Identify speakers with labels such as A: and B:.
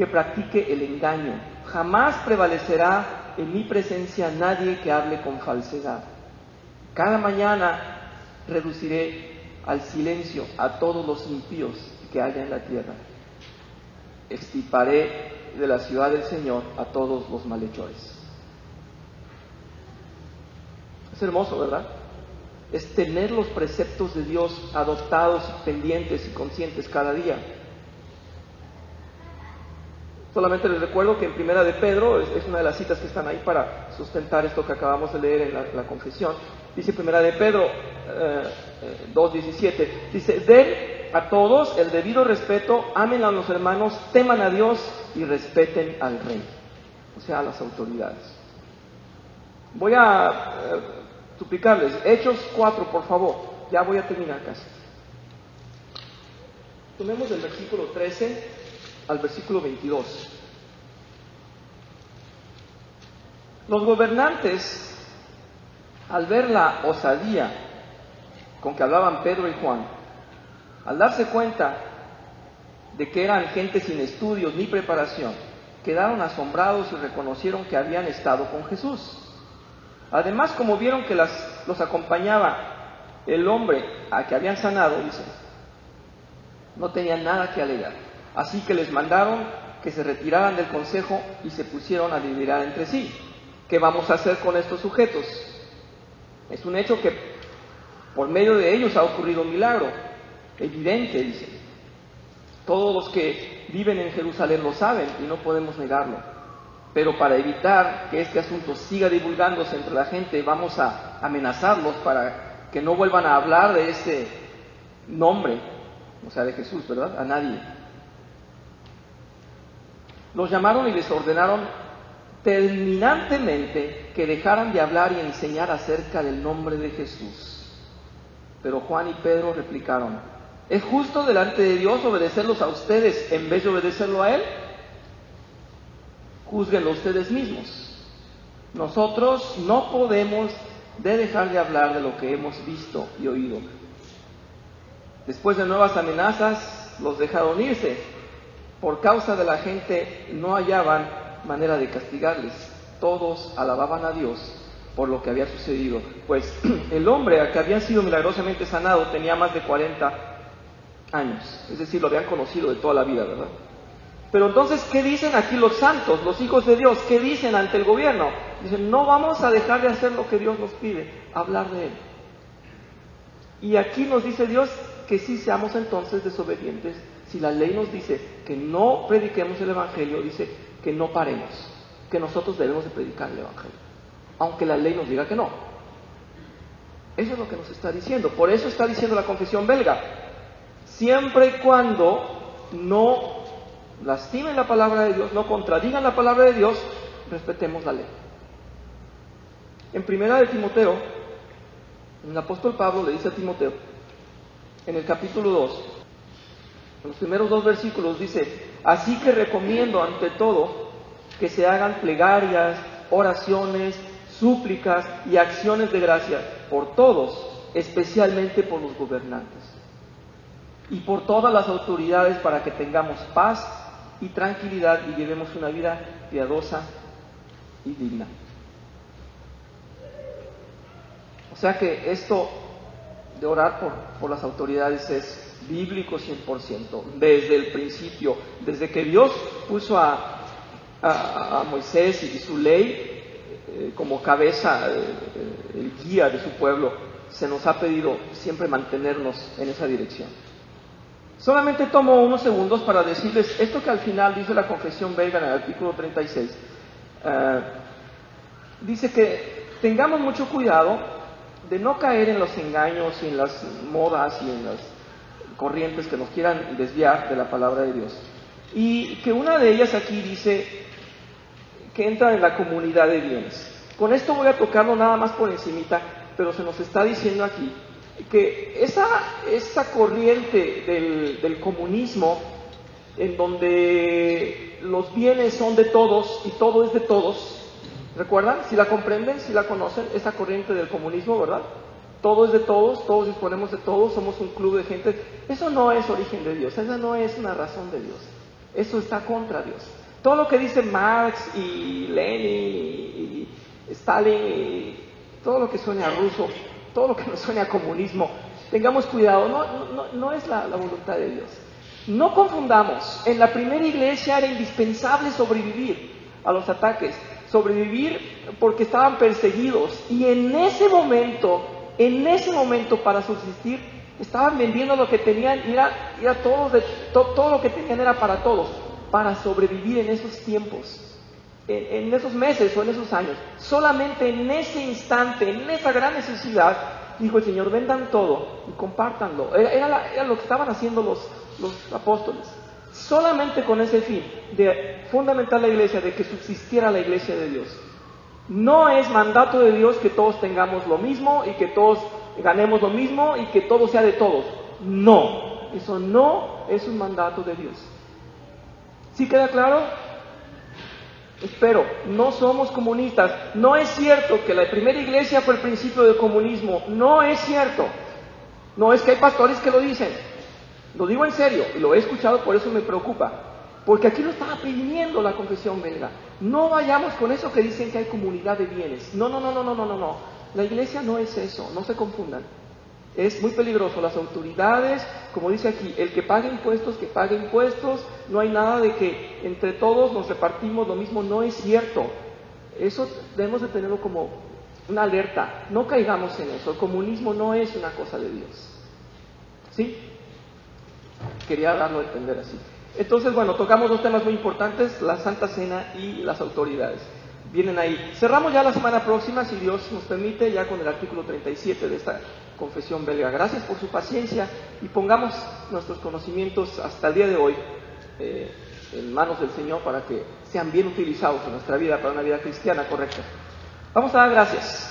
A: que practique el engaño. Jamás prevalecerá en mi presencia nadie que hable con falsedad. Cada mañana reduciré al silencio a todos los impíos que haya en la tierra. Extirparé de la ciudad del Señor a todos los malhechores. Es hermoso, ¿verdad? Es tener los preceptos de Dios adoptados, pendientes y conscientes cada día. Solamente les recuerdo que en Primera de Pedro, es una de las citas que están ahí para sustentar esto que acabamos de leer en la confesión. Dice Primera de Pedro 2:17, dice: den a todos el debido respeto, amen a los hermanos, teman a Dios y respeten al rey, o sea, a las autoridades. Voy a suplicarles, Hechos 4, por favor, ya voy a terminar casi. Tomemos del versículo 13 al versículo 22. Los gobernantes, al ver la osadía con que hablaban Pedro y Juan, al darse cuenta de que eran gente sin estudios ni preparación, quedaron asombrados y reconocieron que habían estado con Jesús. Además, como vieron que los acompañaba el hombre a que habían sanado, dice, no tenían nada que alegar. Así que les mandaron que se retiraran del consejo y se pusieron a deliberar entre sí. ¿Qué vamos a hacer con estos sujetos? Es un hecho que por medio de ellos ha ocurrido un milagro, evidente, dice. Todos los que viven en Jerusalén lo saben y no podemos negarlo. Pero para evitar que este asunto siga divulgándose entre la gente, vamos a amenazarlos para que no vuelvan a hablar de ese nombre, o sea, de Jesús, ¿verdad? A nadie. Los llamaron y les ordenaron terminantemente que dejaran de hablar y enseñar acerca del nombre de Jesús. Pero Juan y Pedro replicaron: ¿es justo delante de Dios obedecerlos a ustedes en vez de obedecerlo a Él? Júzguenlo ustedes mismos. Nosotros no podemos dejar de hablar de lo que hemos visto y oído. Después de nuevas amenazas, los dejaron irse. Por causa de la gente no hallaban manera de castigarles. Todos alababan a Dios por lo que había sucedido, pues el hombre al que había sido milagrosamente sanado tenía más de 40 años, es decir, lo habían conocido de toda la vida, ¿verdad? Pero entonces, ¿qué dicen aquí los santos, los hijos de Dios? ¿Qué dicen ante el gobierno? Dicen: no vamos a dejar de hacer lo que Dios nos pide, hablar de Él. Y aquí nos dice Dios que sí seamos entonces desobedientes. Si la ley nos dice que no prediquemos el Evangelio, dice que no paremos, que nosotros debemos de predicar el Evangelio, aunque la ley nos diga que no. Eso es lo que nos está diciendo. Por eso está diciendo la confesión belga: siempre y cuando no lastimen la palabra de Dios, no contradigan la palabra de Dios, respetemos la ley. En Primera de Timoteo, el apóstol Pablo le dice a Timoteo, en el capítulo 2, en los primeros 2 versículos dice: así que recomiendo ante todo que se hagan plegarias, oraciones, súplicas y acciones de gracia por todos, especialmente por los gobernantes y por todas las autoridades, para que tengamos paz y tranquilidad y llevemos una vida piadosa y digna. O sea que esto de orar por las autoridades es bíblico 100%, desde el principio, desde que Dios puso a Moisés y su ley como cabeza, el guía de su pueblo, se nos ha pedido siempre mantenernos en esa dirección. Solamente tomo unos segundos para decirles esto que al final dice la confesión belga en el artículo 36. Dice que tengamos mucho cuidado de no caer en los engaños y en las modas y en las corrientes que nos quieran desviar de la palabra de Dios. Y que una de ellas aquí dice que entra en la comunidad de bienes. Con esto voy a tocarlo nada más por encimita, pero se nos está diciendo aquí que esa corriente del comunismo, en donde los bienes son de todos y todo es de todos, ¿recuerdan? Si la comprenden, si la conocen, esa corriente del comunismo, ¿verdad? Todo es de todos disponemos de todos, somos un club de gente. Eso no es origen de Dios, esa no es una razón de Dios. Eso está contra Dios. Todo lo que dice Marx y Lenin y Stalin y todo lo que suene a ruso, todo lo que nos suene a comunismo, tengamos cuidado, no es la voluntad de Dios. No confundamos, en la primera iglesia era indispensable sobrevivir a los ataques, sobrevivir porque estaban perseguidos, y en ese momento para subsistir, estaban vendiendo lo que tenían, y era todo lo que tenían era para todos, para sobrevivir en esos tiempos, en esos meses o en esos años. Solamente en ese instante, en esa gran necesidad, dijo el Señor, vendan todo y compártanlo. Era lo que estaban haciendo los apóstoles. Solamente con ese fin de fundamentar la iglesia, de que subsistiera la iglesia de Dios. No es mandato de Dios que todos tengamos lo mismo y que todos ganemos lo mismo y que todo sea de todos. No, eso no es un mandato de Dios. ¿Sí queda claro? Espero, no somos comunistas. No es cierto que la primera iglesia fue el principio del comunismo. No es cierto. No es que hay pastores que lo dicen. Lo digo en serio, y lo he escuchado, por eso me preocupa. Porque aquí lo estaba pidiendo la confesión belga. No vayamos con eso que dicen que hay comunidad de bienes. No. La iglesia no es eso, no se confundan. Es muy peligroso. Las autoridades, como dice aquí, el que pague impuestos, que pague impuestos. No hay nada de que entre todos nos repartimos lo mismo. No es cierto. Eso debemos de tenerlo como una alerta. No caigamos en eso. El comunismo no es una cosa de Dios. ¿Sí? Quería darlo a entender así. Entonces, bueno, tocamos dos temas muy importantes, la Santa Cena y las autoridades. Vienen ahí. Cerramos ya la semana próxima, si Dios nos permite, ya con el artículo 37 de esta confesión belga. Gracias por su paciencia y pongamos nuestros conocimientos hasta el día de hoy en manos del Señor para que sean bien utilizados en nuestra vida, para una vida cristiana correcta. Vamos a dar gracias.